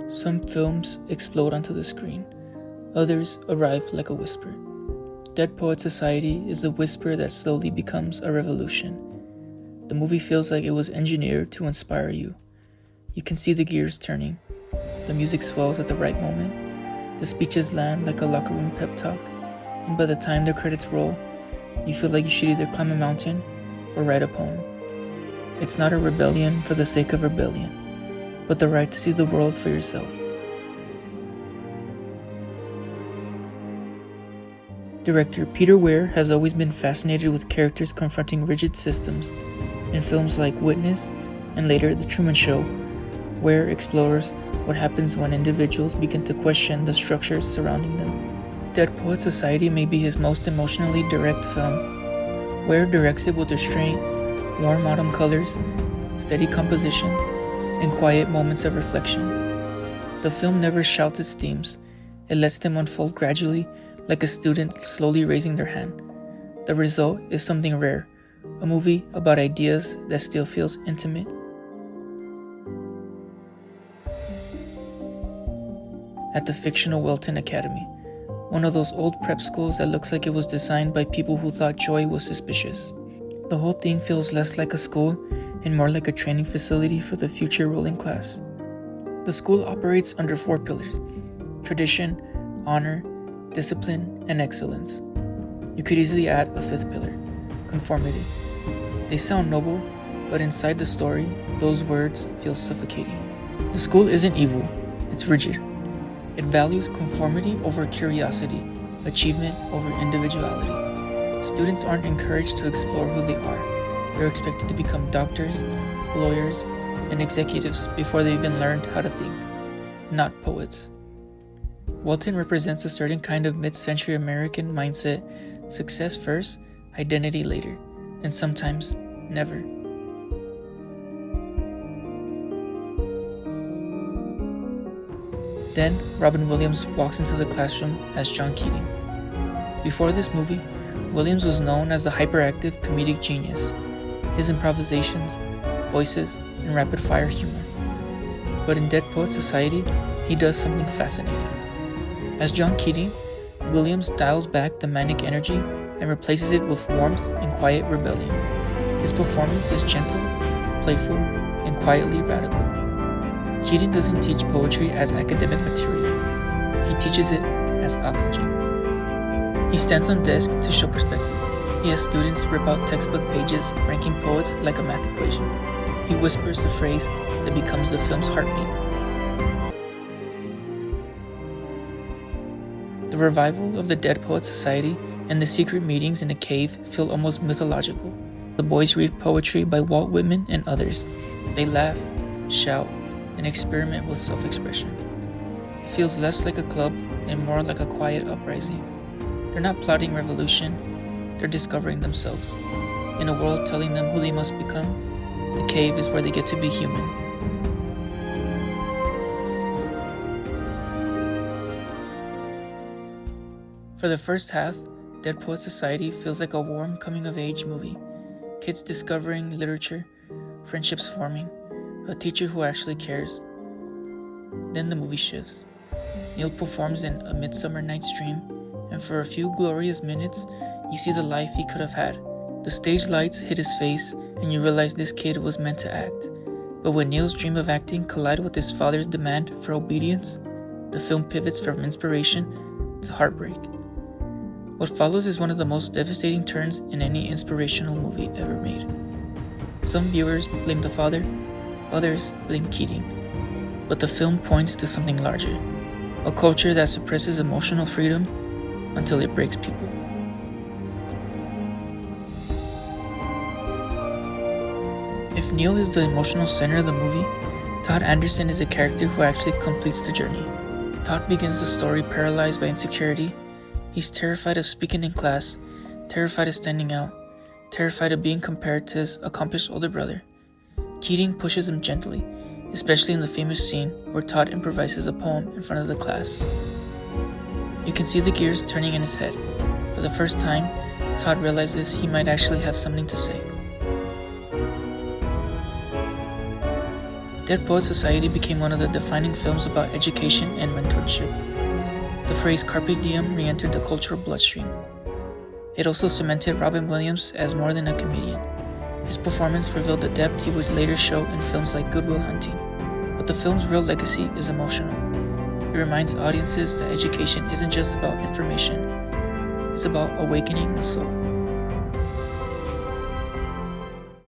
Some films explode onto the screen, others arrive like a whisper. Dead Poets Society is the whisper that slowly becomes a revolution. The movie feels like it was engineered to inspire you. You can see the gears turning. The music swells at the right moment. The speeches land like a locker room pep talk. And by the time the credits roll, you feel like you should either climb a mountain or write a poem. It's not a rebellion for the sake of rebellion, but the right to see the world for yourself. Director Peter Weir has always been fascinated with characters confronting rigid systems. In films like Witness and later The Truman Show, Weir explores what happens when individuals begin to question the structures surrounding them. Dead Poets Society may be his most emotionally direct film. Weir directs it with restraint, warm autumn colors, steady compositions, and quiet moments of reflection. The film never shouts its themes. It lets them unfold gradually, like a student slowly raising their hand. The result is something rare, a movie about ideas that still feels intimate. At the fictional Welton Academy, one of those old prep schools that looks like it was designed by people who thought joy was suspicious. The whole thing feels less like a school and more like a training facility for the future ruling class. The school operates under 4 pillars: tradition, honor, discipline, and excellence. You could easily add a 5th pillar: conformity. They sound noble, but inside the story, those words feel suffocating. The school isn't evil, it's rigid. It values conformity over curiosity, achievement over individuality. Students aren't encouraged to explore who they are. They're expected to become doctors, lawyers, and executives before they even learned how to think, not poets. Welton represents a certain kind of mid-century American mindset: success first, identity later, and sometimes never. Then, Robin Williams walks into the classroom as John Keating. Before this movie, Williams was known as a hyperactive comedic genius. His improvisations, voices, and rapid-fire humor. But in Dead Poets Society, he does something fascinating. As John Keating, Williams dials back the manic energy and replaces it with warmth and quiet rebellion. His performance is gentle, playful, and quietly radical. Keating doesn't teach poetry as academic material. He teaches it as oxygen. He stands on desk to show perspective. He has students rip out textbook pages, ranking poets like a math equation. He whispers the phrase that becomes the film's heartbeat. The revival of the Dead Poets Society and the secret meetings in a cave feel almost mythological. The boys read poetry by Walt Whitman and others. They laugh, shout, and experiment with self-expression. It feels less like a club and more like a quiet uprising. They're not plotting revolution, they're discovering themselves. In a world telling them who they must become, the cave is where they get to be human. For the first half, Dead Poets Society feels like a warm coming-of-age movie. Kids discovering literature, friendships forming, a teacher who actually cares. Then the movie shifts. Neil performs in A Midsummer Night's Dream, and for a few glorious minutes, you see the life he could have had. The stage lights hit his face, and you realize this kid was meant to act. But when Neil's dream of acting collided with his father's demand for obedience, the film pivots from inspiration to heartbreak. What follows is one of the most devastating turns in any inspirational movie ever made. Some viewers blame the father, others blame Keating. But the film points to something larger, a culture that suppresses emotional freedom until it breaks people. If Neil is the emotional center of the movie, Todd Anderson is a character who actually completes the journey. Todd begins the story paralyzed by insecurity. He's terrified of speaking in class, terrified of standing out, terrified of being compared to his accomplished older brother. Keating pushes him gently, especially in the famous scene where Todd improvises a poem in front of the class. You can see the gears turning in his head. For the first time, Todd realizes he might actually have something to say. Dead Poets Society became one of the defining films about education and mentorship. The phrase carpe diem re-entered the cultural bloodstream. It also cemented Robin Williams as more than a comedian. His performance revealed the depth he would later show in films like Good Will Hunting. But the film's real legacy is emotional. It reminds audiences that education isn't just about information, it's about awakening the soul.